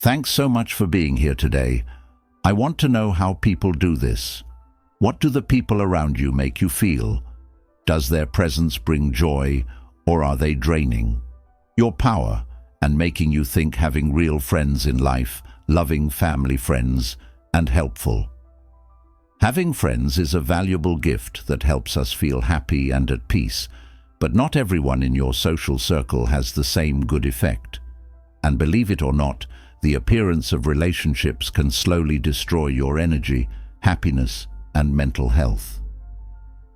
Thanks so much for being here today. I want to know how people do this. What do the people around you make you feel? Does their presence bring joy, or are they draining? Your power, and making you think having real friends in life, loving family friends, and helpful. Having friends is a valuable gift that helps us feel happy and at peace, but not everyone in your social circle has the same good effect. And believe it or not, the appearance of relationships can slowly destroy your energy, happiness, and mental health.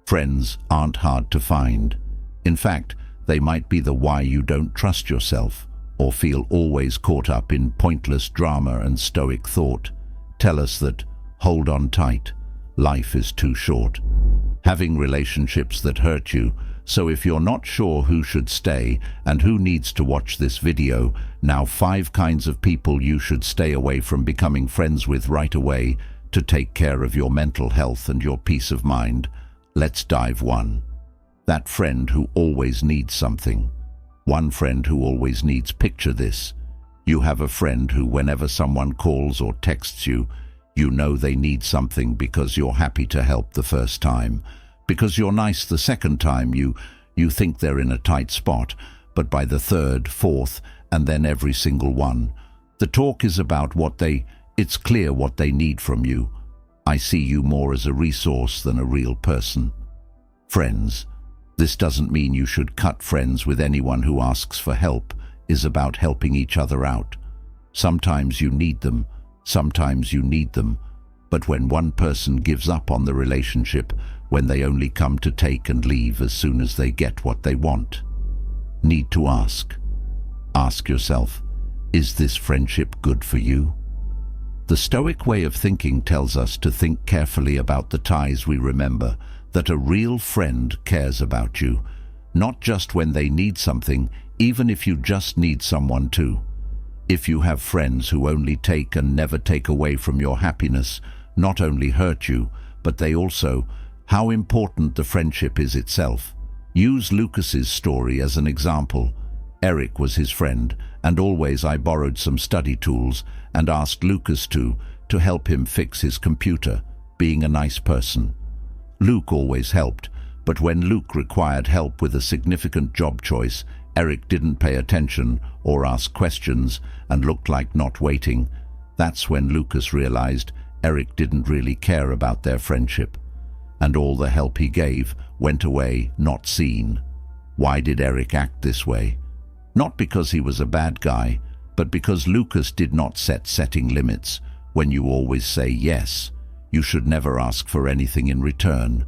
Friends aren't hard to find. In fact, they might be the why you don't trust yourself or feel always caught up in pointless drama and stoic thought. Tell us that, hold on tight, life is too short. Having relationships that hurt you. So if you're not sure who should stay and who needs to watch this video, now 5 kinds of people you should stay away from becoming friends with right away to take care of your mental health and your peace of mind. Let's dive 1. That friend who always needs something. One friend who always needs. Picture this. You have a friend who, whenever someone calls or texts you, you know they need something because you're happy to help the first time. Because you're nice the second time, you think they're in a tight spot, but by the 3rd, 4th, and then every single one, the talk is about it's clear what they need from you. I see you more as a resource than a real person. Friends. This doesn't mean you should cut friends with anyone who asks for help. Is about helping each other out. Sometimes you need them, sometimes you need them, but when one person gives up on the relationship, when they only come to take and leave as soon as they get what they want. Need to ask. Ask yourself, is this friendship good for you? The Stoic way of thinking tells us to think carefully about the ties we remember, that a real friend cares about you, not just when they need something, even if you just need someone to. If you have friends who only take and never take away from your happiness, not only hurt you, but they also, how important the friendship is itself. Use Lucas's story as an example. Eric was his friend, and always I borrowed some study tools and asked Lucas to help him fix his computer, being a nice person. Luke always helped, but when Luke required help with a significant job choice, Eric didn't pay attention or ask questions and looked like not waiting. That's when Lucas realized Eric didn't really care about their friendship. And all the help he gave went away not seen. Why did Eric act this way? Not because he was a bad guy, but because Lucas did not setting limits. When you always say yes, you should never ask for anything in return.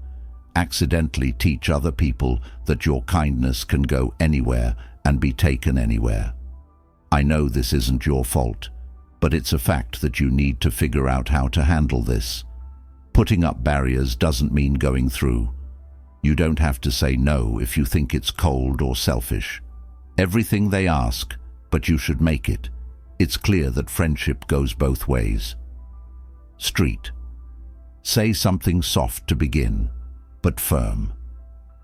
Accidentally teach other people that your kindness can go anywhere and be taken anywhere. I know this isn't your fault, but it's a fact that you need to figure out how to handle this. Putting up barriers doesn't mean going through. You don't have to say no if you think it's cold or selfish. Everything they ask, but you should make it. It's clear that friendship goes both ways. Street. Say something soft to begin, but firm.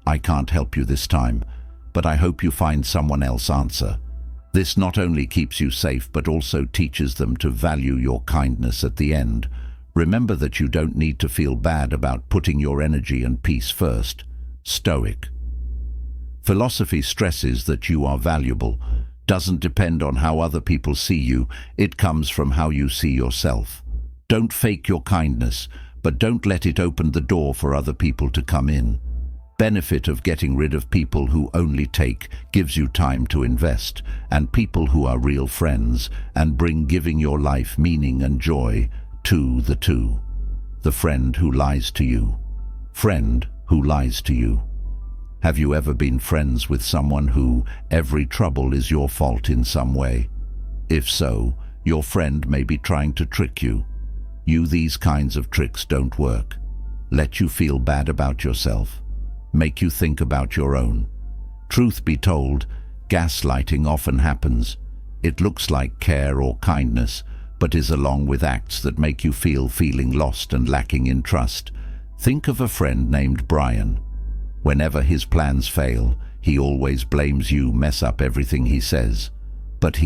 I can't help you this time, but I hope you find someone else. Answer. This not only keeps you safe, but also teaches them to value your kindness at the end. Remember that you don't need to feel bad about putting your energy and peace first. Stoic. Philosophy stresses that you are valuable. Doesn't depend on how other people see you, it comes from how you see yourself. Don't fake your kindness, but don't let it open the door for other people to come in. Benefit of getting rid of people who only take gives you time to invest, and people who are real friends and bring giving your life meaning and joy. The friend who lies to you. Friend who lies to you. Have you ever been friends with someone who every trouble is your fault in some way? If so, your friend may be trying to trick you. These kinds of tricks don't work. Let you feel bad about yourself. Make you think about your own. Truth be told, gaslighting often happens. It looks like care or kindness, but is along with acts that make you feeling lost and lacking in trust. Think of a friend named Brian. Whenever his plans fail, he always blames you, mess up everything he says. But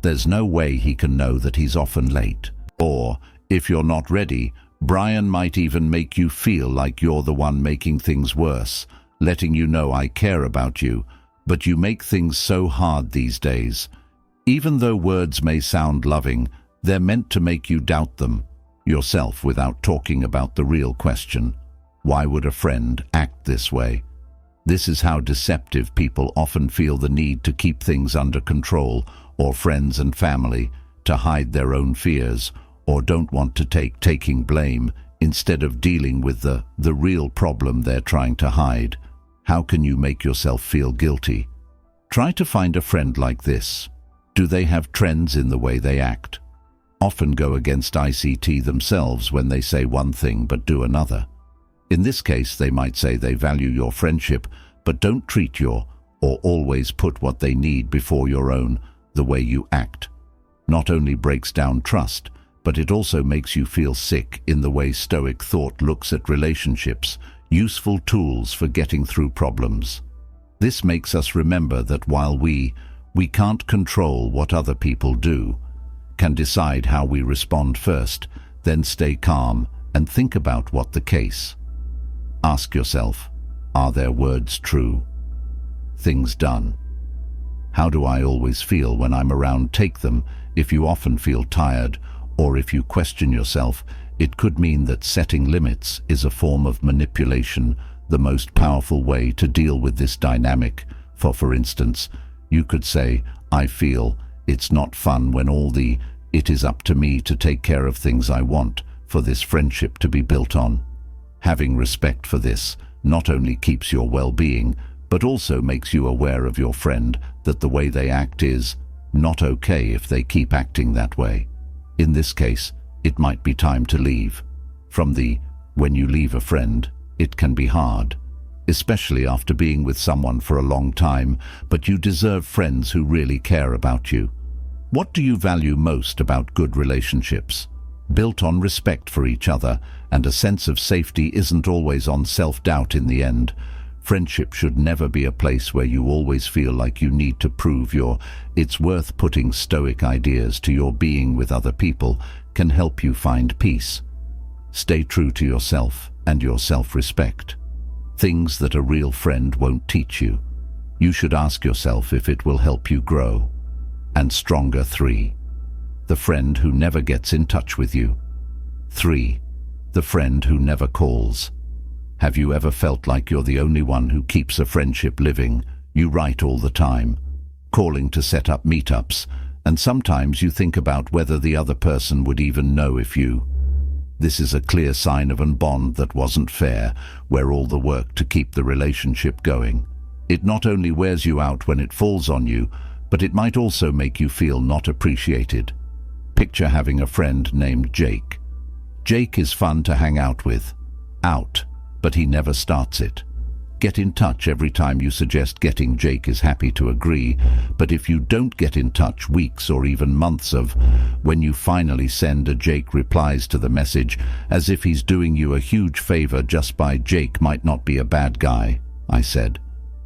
There's no way he can know that he's often late. Or, if you're not ready, Brian might even make you feel like you're the one making things worse, letting you know I care about you, but you make things so hard these days. Even though words may sound loving, they're meant to make you doubt them, yourself, without talking about the real question. Why would a friend act this way? This is how deceptive people often feel the need to keep things under control, or friends and family, to hide their own fears, or don't want to taking blame, instead of dealing with the real problem they're trying to hide. How can you make yourself feel guilty? Try to find a friend like this. Do they have trends in the way they act? Often go against ICT themselves when they say one thing but do another. In this case, they might say they value your friendship, but don't treat your, or always put what they need before your own. The way you act not only breaks down trust, but it also makes you feel sick. In the way Stoic thought looks at relationships, useful tools for getting through problems. This makes us remember that while we can't control what other people do, can decide how we respond first, then stay calm and think about what the case. Ask yourself, are their words true? Things done. How do I always feel when I'm around? Take them. If you often feel tired, or if you question yourself, it could mean that setting limits is a form of manipulation, the most powerful way to deal with this dynamic. For instance, you could say, I feel it's not fun when it is up to me to take care of things I want for this friendship to be built on. Having respect for this not only keeps your well-being, but also makes you aware of your friend, that the way they act is not okay if they keep acting that way. In this case, it might be time to leave. When you leave a friend, it can be hard, especially after being with someone for a long time, but you deserve friends who really care about you. What do you value most about good relationships? Built on respect for each other and a sense of safety, isn't always on self-doubt in the end. Friendship should never be a place where you always feel like you need to prove it's worth. Putting Stoic ideas to your being with other people can help you find peace. Stay true to yourself and your self-respect. Things that a real friend won't teach you. You should ask yourself if it will help you grow. And stronger. 3. The friend who never gets in touch with you. 3. The friend who never calls. Have you ever felt like you're the only one who keeps a friendship living? You write all the time, calling to set up meetups, and sometimes you think about whether the other person would even know if you. This is a clear sign of a bond that wasn't fair, where all the work to keep the relationship going. It not only wears you out when it falls on you, but it might also make you feel not appreciated. Picture having a friend named Jake. Jake is fun to hang out with. But he never starts it. Get in touch every time you suggest getting. Jake is happy to agree, but if you don't get in touch weeks or even months when you finally send Jake replies to the message as if he's doing you a huge favor just by. Jake might not be a bad guy, I said,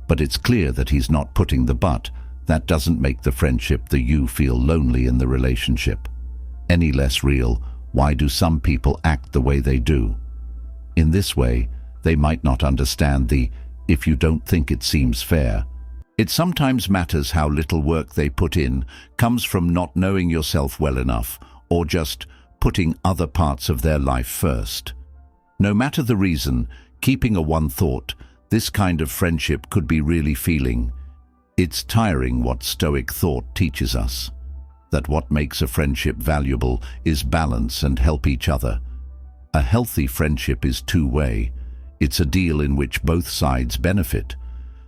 but it's clear that he's not putting the but. That doesn't make the friendship you feel lonely in the relationship any less real. Why do some people act the way they do? In this way, they might not understand if you don't think it seems fair. It sometimes matters how little work they put in, comes from not knowing yourself well enough, or just putting other parts of their life first. No matter the reason, keeping a one thought, this kind of friendship could be really feeling. It's tiring. What Stoic thought teaches us, that what makes a friendship valuable is balance and help each other. A healthy friendship is two-way. It's a deal in which both sides benefit.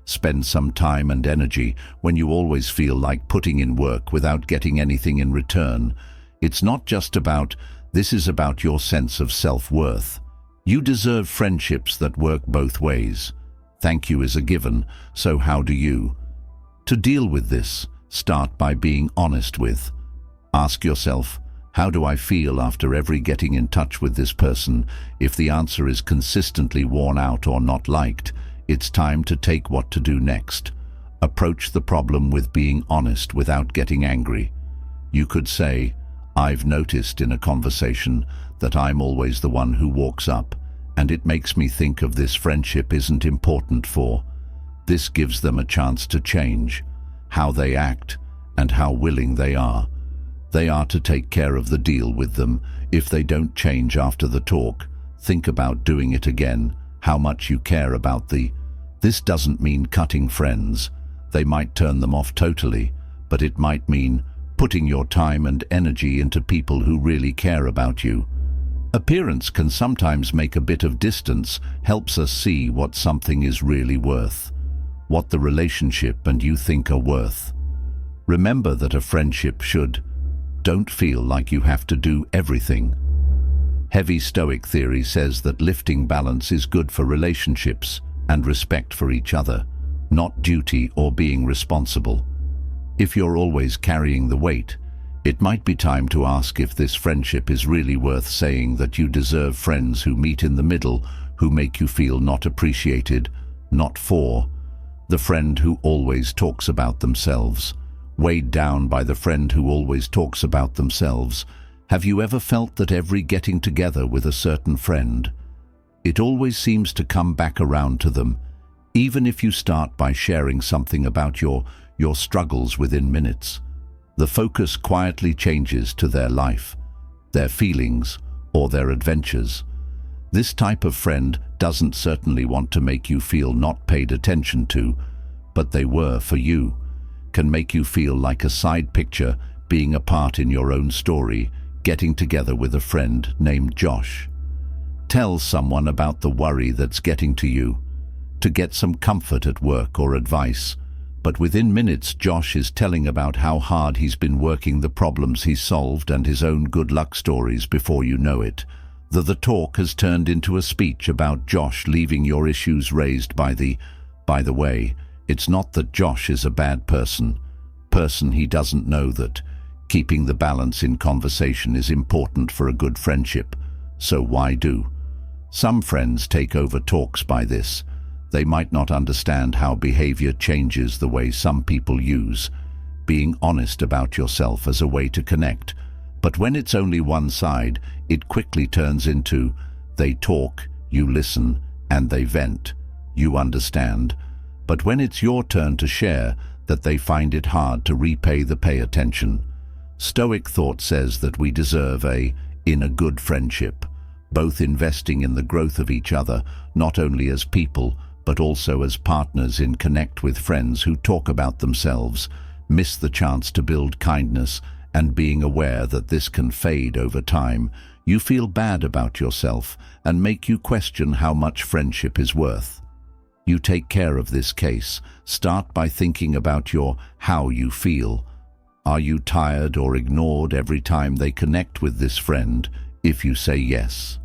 Spend some time and energy when you always feel like putting in work without getting anything in return. It's not just about, this is about your sense of self-worth. You deserve friendships that work both ways. Thank you is a given, so how do you? To deal with this, start by being honest with. Ask yourself, how do I feel after every getting in touch with this person? If the answer is consistently worn out or not liked, it's time to take what to do next. Approach the problem with being honest without getting angry. You could say, "I've noticed in a conversation that I'm always the one who walks up, and it makes me think of this friendship isn't important for." This gives them a chance to change how they act and how willing they are. They are to take care of the deal with them. If they don't change after the talk, think about doing it again, how much you care about the. This doesn't mean cutting friends. They might turn them off totally, but it might mean putting your time and energy into people who really care about you. Appearance can sometimes make a bit of distance, helps us see what something is really worth, what the relationship and you think are worth. Remember that a friendship should. Don't feel like you have to do everything. Heavy Stoic theory says that lifting balance is good for relationships and respect for each other, not duty or being responsible. If you're always carrying the weight, it might be time to ask if this friendship is really worth saying. That you deserve friends who meet in the middle, who make you feel not appreciated, not for. The friend who always talks about themselves, weighed down by the friend who always talks about themselves. Have you ever felt that every getting together with a certain friend, it always seems to come back around to them, even if you start by sharing something about your struggles within minutes? The focus quietly changes to their life, their feelings, or their adventures. This type of friend doesn't certainly want to make you feel not paid attention to, but they were for you. Can make you feel like a side picture, being a part in your own story, getting together with a friend named Josh. Tell someone about the worry that's getting to you, to get some comfort at work or advice. But within minutes, Josh is telling about how hard he's been working, the problems he's solved, and his own good luck stories. Before you know it, the talk has turned into a speech about Josh, leaving your issues raised by the way, it's not that Josh is a bad person. He doesn't know that keeping the balance in conversation is important for a good friendship. So why do? Some friends take over talks by this. They might not understand how behavior changes the way some people use being honest about yourself as a way to connect. But when it's only one side, it quickly turns into they talk, you listen, and they vent. You understand. But when it's your turn to share, that they find it hard to repay the pay attention. Stoic thought says that we deserve in a good friendship, both investing in the growth of each other, not only as people, but also as partners in connect with friends who talk about themselves, miss the chance to build kindness, and being aware that this can fade over time. You feel bad about yourself and make you question how much friendship is worth. You take care of this case. Start by thinking about how you feel. Are you tired or ignored every time they connect with this friend? If you say yes,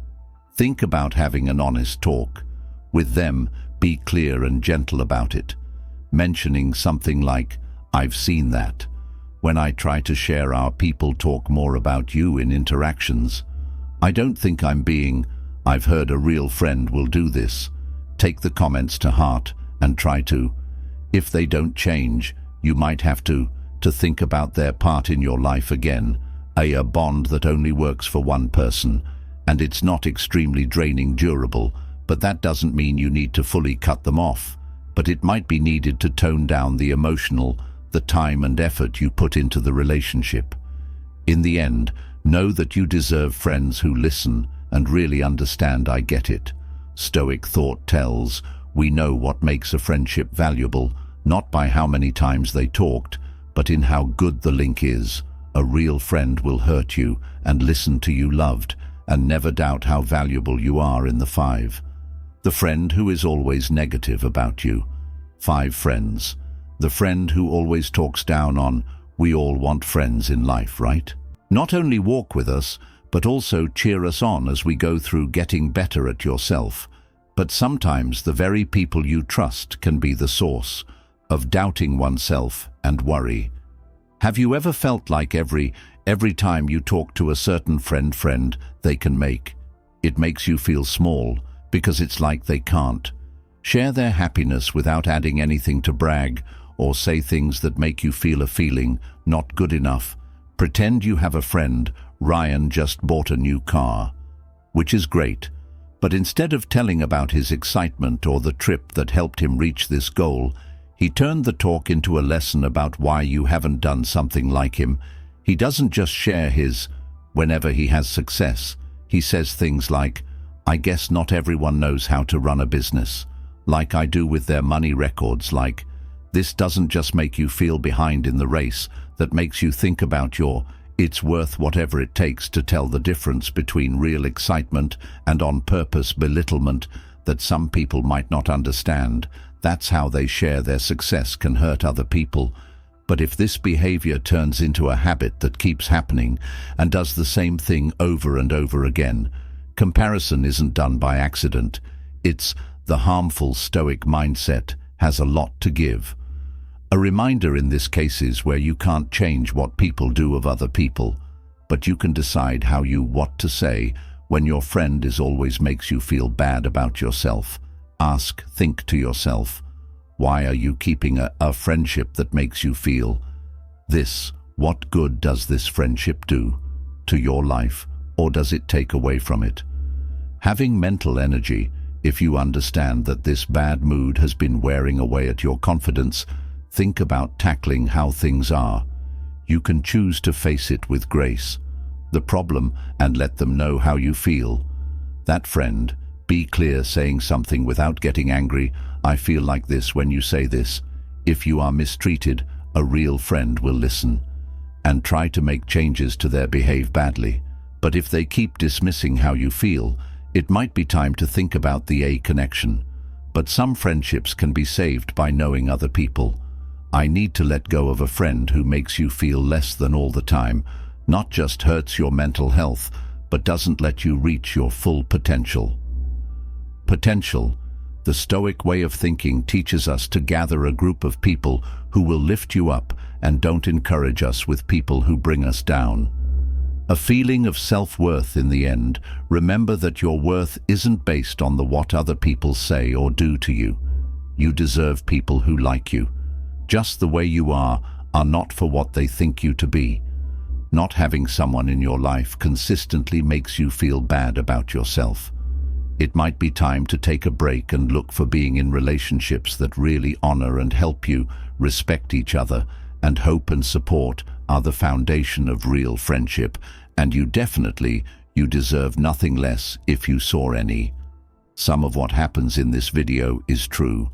think about having an honest talk with them. Be clear and gentle about it, mentioning something like, "I've seen that. When I try to share, our people talk more about you in interactions. I don't think I've heard a real friend will do this." Take the comments to heart and try to. If they don't change, you might have to think about their part in your life again. A bond that only works for one person, and it's not extremely draining, durable, but that doesn't mean you need to fully cut them off. But it might be needed to tone down the emotional, the time and effort you put into the relationship. In the end, know that you deserve friends who listen and really understand. I get it. Stoic thought tells, we know what makes a friendship valuable, not by how many times they talked, but in how good the link is. A real friend will hurt you and listen to you loved, and never doubt how valuable you are in the 5. The friend who is always negative about you. 5 friends. The friend who always talks down on. We all want friends in life, right? Not only walk with us, but also cheer us on as we go through getting better at yourself. But sometimes the very people you trust can be the source of doubting oneself and worry. Have you ever felt like every time you talk to a certain friend they can make, it makes you feel small because it's like they can't share their happiness without adding anything to brag or say things that make you feel a feeling not good enough? Pretend you have a friend. Ryan just bought a new car, which is great, but instead of telling about his excitement or the trip that helped him reach this goal, he turned the talk into a lesson about why you haven't done something like him. He doesn't just share his whenever he has success. He says things like, "I guess not everyone knows how to run a business, like I do with their money records," like, "This doesn't just make you feel behind in the race, that makes you think about your it's worth whatever it takes to tell the difference between real excitement and on-purpose belittlement that some people might not understand. That's how they share their success can hurt other people. But if this behavior turns into a habit that keeps happening and does the same thing over and over again, comparison isn't done by accident. It's the harmful Stoic mindset has a lot to give. A reminder in this case is where you can't change what people do of other people, but you can decide what to say when your friend always makes you feel bad about yourself. Think to yourself, why are you keeping a friendship that makes you feel this? What good does this friendship do to your life, or does it take away from it? Having mental energy, if you understand that this bad mood has been wearing away at your confidence, think about tackling how things are. You can choose to face it with grace, the problem, and let them know how you feel. That friend, be clear, saying something without getting angry. "I feel like this when you say this." If you are mistreated, a real friend will listen and try to make changes to their behave badly. But if they keep dismissing how you feel, it might be time to think about the A connection. But some friendships can be saved by knowing other people. I need to let go of a friend who makes you feel less than all the time, not just hurts your mental health, but doesn't let you reach your full potential. Potential. The Stoic way of thinking teaches us to gather a group of people who will lift you up and don't encourage us with people who bring us down. A feeling of self-worth in the end. Remember that your worth isn't based on what other people say or do to you. You deserve people who like you just the way you are not for what they think you to be. Not having someone in your life consistently makes you feel bad about yourself. It might be time to take a break and look for being in relationships that really honor and help you, respect each other, and hope and support are the foundation of real friendship, and you deserve nothing less if you saw any. Some of what happens in this video is true.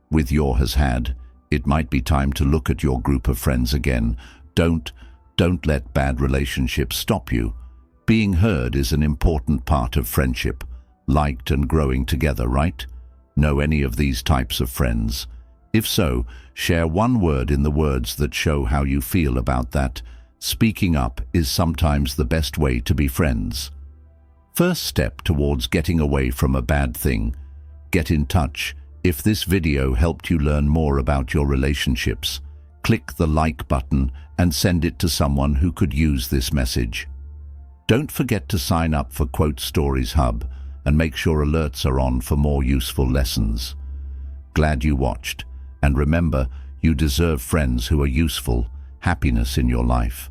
With your has had, it might be time to look at your group of friends again. Don't let bad relationships stop you. Being heard is an important part of friendship. Liked and growing together, right? Know any of these types of friends? If so, share one word in the words that show how you feel about that. Speaking up is sometimes the best way to be friends. First step towards getting away from a bad thing. Get in touch. If this video helped you learn more about your relationships, click the like button and send it to someone who could use this message. Don't forget to sign up for Quote Stories Hub and make sure alerts are on for more useful lessons. Glad you watched, and remember, you deserve friends who are useful, happiness in your life.